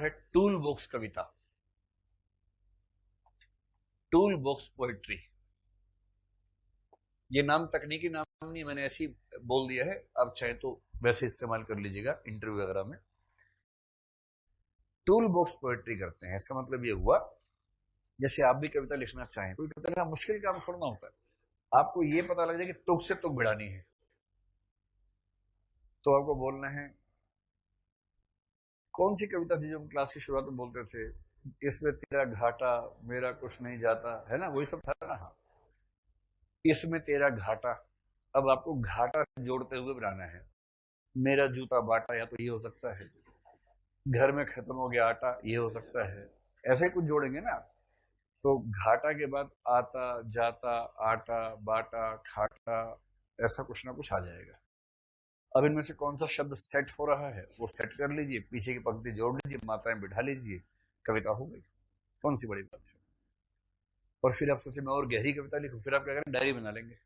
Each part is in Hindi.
है टूल बॉक्स कविता, टूल बॉक्स पोएट्री। ये नाम तकनीकी नाम नहीं, मैंने ऐसी बोल दिया है, आप चाहे तो वैसे इस्तेमाल कर लीजिएगा इंटरव्यू वगैरह में। टूल बॉक्स पोएट्री करते हैं, इसका मतलब ये हुआ जैसे आप भी कविता लिखना चाहें, कोई कविता लिखना मुश्किल काम थोड़ा ना होता है, आपको ये पता लग जाए कि तुक से तुक भिड़ानी है, तो आपको बोलना है। कौन सी कविता थी जो हम क्लास की शुरुआत में बोलते थे, इसमें तेरा घाटा मेरा कुछ नहीं जाता, है ना, वही सब था ना। हाँ, इसमें तेरा घाटा, अब आपको घाटा जोड़ते हुए बनाना है। मेरा जूता बाटा, या तो ये हो सकता है, घर में खत्म हो गया आटा, ये हो सकता है, ऐसे ही कुछ जोड़ेंगे ना आप। तो घाटा के बाद आता जाता आटा बाटा खाटा, ऐसा कुछ ना कुछ आ जाएगा। अब इनमें से कौन सा शब्द सेट हो रहा है वो सेट कर लीजिए, पीछे की पंक्ति जोड़ लीजिए, मात्राएं बिठा लीजिए, कविता हो गई। कौन सी बड़ी बात है। और फिर आप सोचे मैं और गहरी कविता लिखूं, फिर आप क्या करें, डायरी बना लेंगे।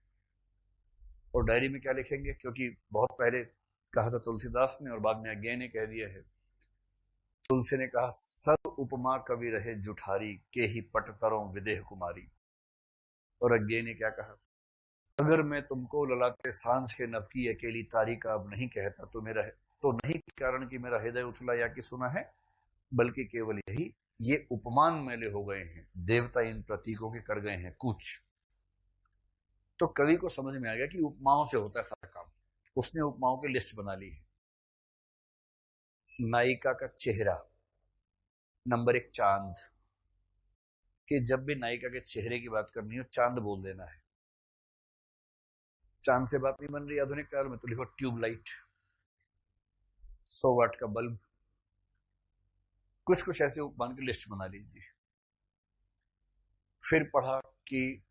और डायरी में क्या लिखेंगे, क्योंकि बहुत पहले कहा था तुलसीदास ने और बाद में अज्ञे ने कह दिया है। तुलसी ने कहा सब उपमा कवि रहे जुठारी, के ही पटतरों विदेह कुमारी। और अज्ञे ने क्या कहा, अगर मैं तुमको ललाटे सांझ के नभ की अकेली तारीका अब नहीं कहता तो मेरा है, तो नहीं कारण कि मेरा हृदय उछला या कि सुना है, बल्कि केवल यही ये उपमान मेले हो गए हैं, देवता इन प्रतीकों के कर गए हैं कुछ। तो कवि को समझ में आ गया कि उपमाओं से होता है सारा काम, उसने उपमाओं की लिस्ट बना ली है। नायिका का चेहरा, नंबर 1 चांद, कि जब भी नायिका के चेहरे की बात करनी हो चांद बोल देना है। चांद से बात नहीं बन रही आधुनिक काल में, तो लिखो ट्यूबलाइट, 100 वाट का बल्ब, कुछ कुछ ऐसे उपमान की लिस्ट बना लीजिए। फिर पढ़ा कि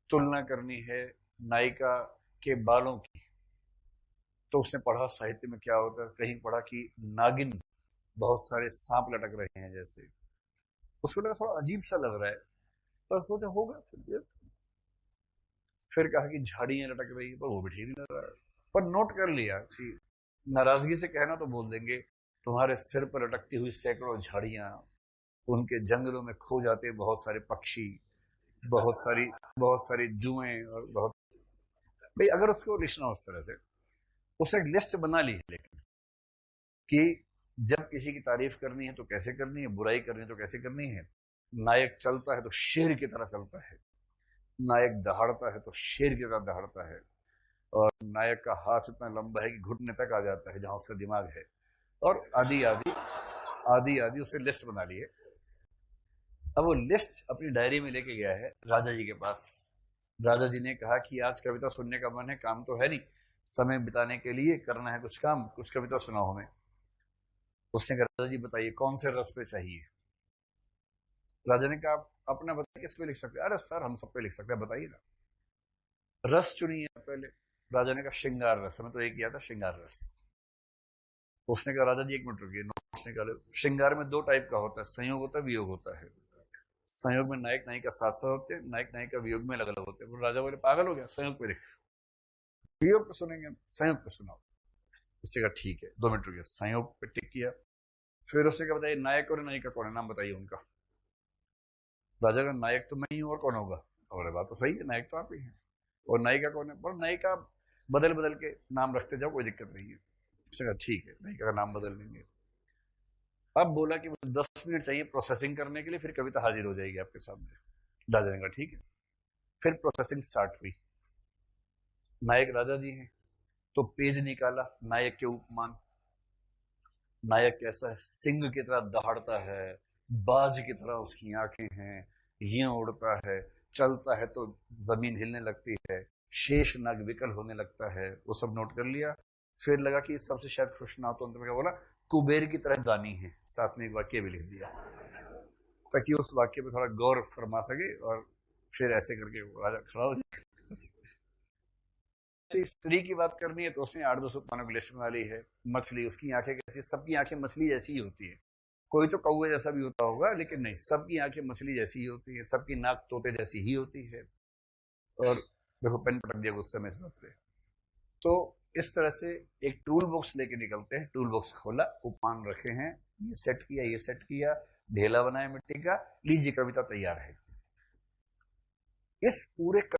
तुलना करनी है नायिका के बालों की, तो उसने पढ़ा साहित्य में क्या होता है, कहीं पढ़ा कि नागिन, बहुत सारे सांप लटक रहे हैं जैसे, उसको लगा थोड़ा अजीब सा लग रहा है, पर सोचा होगा। फिर कहा कि झाड़ियां लटक रही है, पर वो भी ठीक नहीं लग रहा है, पर नोट कर लिया कि नाराजगी से कहना तो बोल देंगे, तुम्हारे सिर पर लटकती हुई सैकड़ों झाड़ियां, उनके जंगलों में खो जाते बहुत सारे पक्षी, बहुत सारी जुएं, और बहुत, भाई अगर उसको लिखना उस तरह से, उसने एक लिस्ट बना ली है, लेकिन कि जब किसी की तारीफ करनी है तो कैसे करनी है, बुराई करनी है तो कैसे करनी है। नायक चलता है तो शेर की तरह चलता है, नायक दहाड़ता है तो शेर की तरह दहाड़ता है, और नायक का हाथ इतना लंबा है कि घुटने तक आ जाता है जहां उसका दिमाग है, और आदि आदि आदि आदि, उसने लिस्ट बना ली है। अब वो लिस्ट अपनी डायरी में लेके गया है राजा जी के पास। राजा जी ने कहा कि आज कविता सुनने का मन है, काम तो है नहीं, समय बिताने के लिए करना है कुछ काम, कुछ कविता सुनाओ हमें। उसने कहा राजा जी बताइए कौन से रस पे चाहिए। राजा ने कहा आप अपना बताइए, किस पे लिख सकते हैं। अरे सर हम सब पे लिख सकते हैं, बताइए ना, रस चुनिए पहले। राजा ने कहा श्रृंगार रस, हमें तो एक किया था श्रृंगार रस। उसने कहा राजा जी 1 मिनट रुकिए, उसने कहा श्रृंगार में 2 टाइप का होता है, संयोग होता है वियोग होता है। संयोग में नायक नायिका साथ साथ होते हैं, नायक नायिका वियोग में अलग अलग होते हैं। राजा बोले पागल हो गया, संयोग पे लिख, वियोग पे सुनेंगे, संयोग पे सुनाओ। उसने कहा ठीक है, 2 मिनट रुकिए, संयोग पे टिक किया। फिर उसने कहा बताइए नायक और नायिका कौन है, नाम बताइए उनका। राजा का नायक तो मैं ही हूं, और कौन होगा। और बात तो सही है, नायक तो आप ही हैं, और नायिका कौन है, पर नायिका बदल बदल के नाम रखते जाओ, कोई दिक्कत नहीं है। उसने कहा ठीक है, नायिका का नाम बदल लेंगे। अब बोला कि मुझे 10 मिनट चाहिए प्रोसेसिंग करने के लिए, फिर कविता हाजिर हो जाएगी आपके सामने। राजा ने कहा ठीक है। फिर प्रोसेसिंग स्टार्ट हुई। नायक राजा जी हैं, तो पेज निकाला नायक के उपमान। नायक कैसा है, सिंह की तरह दहाड़ता है, बाज की तरह उसकी आंखें हैं, ये उड़ता है, चलता है तो जमीन हिलने लगती है, शेष नाग विकल होने लगता है, वो सब नोट कर लिया। फिर लगा कि इस सबसे शायद खुश ना हो, तो अंत में क्या बोला, कुबेर की तरह गानी है, साथ में एक वाक्य भी लिख दिया ताकि उस वाक्य पे थोड़ा गौर फरमा सके, और फिर ऐसे करके राजा खड़ा हो जाए। स्त्री की बात करनी है तो उसने 8-10 उपमानों की लिस्ट बना ली है। मछली, उसकी आंखें कैसी, सबकी आंखें मछली जैसी ही होती है, कोई तो कौवे जैसा भी होता होगा, लेकिन नहीं, सबकी आंखें मछली जैसी ही होती है, सबकी नाक तोते जैसी ही होती है। और देखो पेन पटक दिया गुस्से में इस बात पे। तो इस तरह से एक टूल बॉक्स लेके निकलते हैं, टूल बॉक्स खोला, उपमान रखे हैं, ये सेट किया, ये सेट किया, ढेला बनाया मिट्टी का, लीजिए कविता तैयार है। इस पूरे